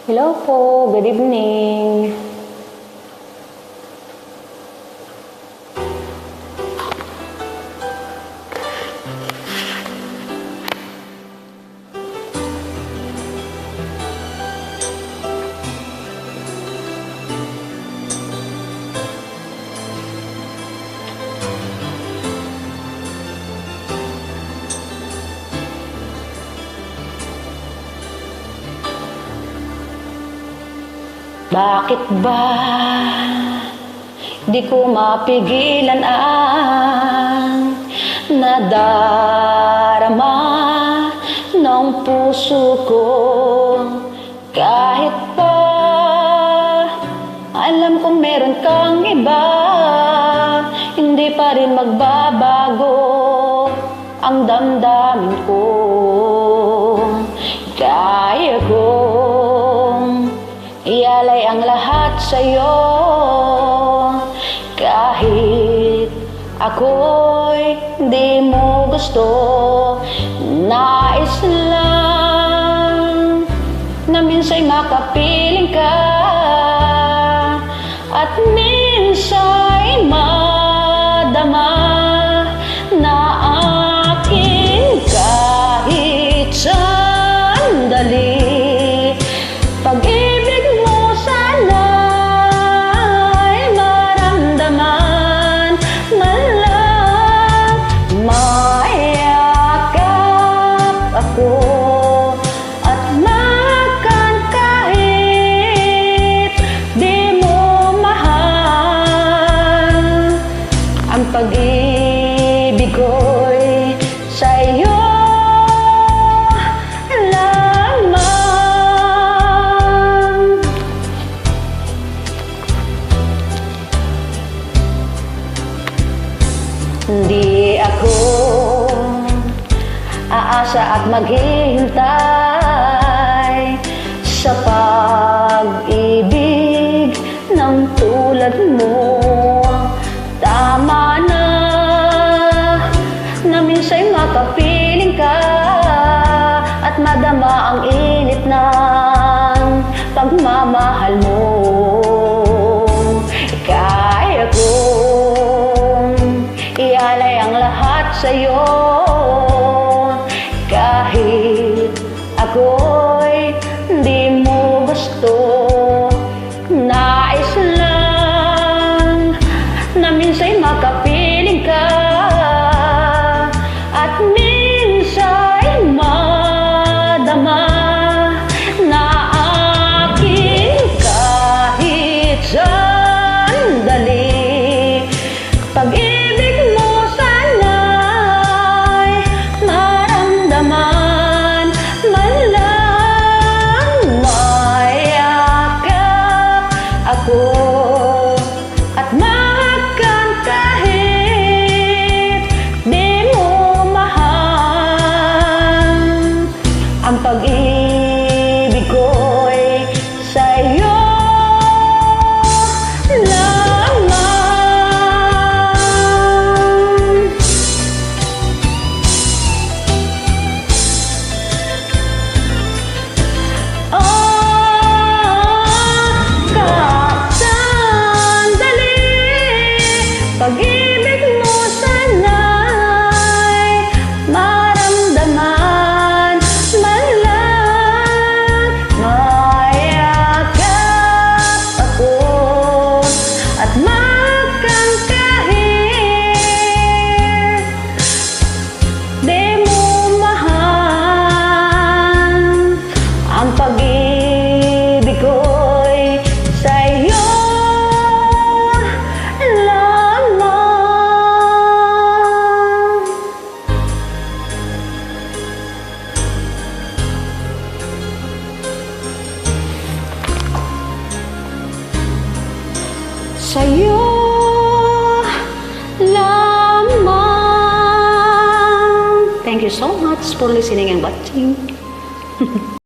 Hello po, good evening. Bakit ba di ko mapigilan ang nadarama ng puso ko? Kahit pa alam kong meron kang iba, hindi pa rin magbabago ang damdamin ko. Kaya kong ialay ang lahat sa'yo, kahit ako'y di mo gusto. Nais lang na minsa'y makapiling ka, at minsa'y madama na akin kahit sandali. Pag-ibig mo sana'y maramdaman, man lang mayakap ako at makan kahit di mo mahal. Ang pag-ibig ko'y sa'yo lamang. Hindi ako aasa at maghihintay sa pag-ibig ng tulad mo. Tama na minsa'y makapiling ka at madama ang init ng pagmamahal mo. Kaya kong ialay ang lahat sa'yo, kahit ako'y di mo gusto. Nais lang na minsa'y makapiling ka at minsa'y madama na akin kahit sandali. Pag-ibig mo sana'y maramdaman, man lang mayakap ako at mahakan kahit di mo mahal. Ang pag-ibig ko'y sa'yo lamang. Pag-ibig mo sana'y maramdaman, man lang mayakap ako at makan kahit di mo mahal. Ang pag-ibig ko'y sa'yo sa'yo lamang. Thank you so much for listening and watching.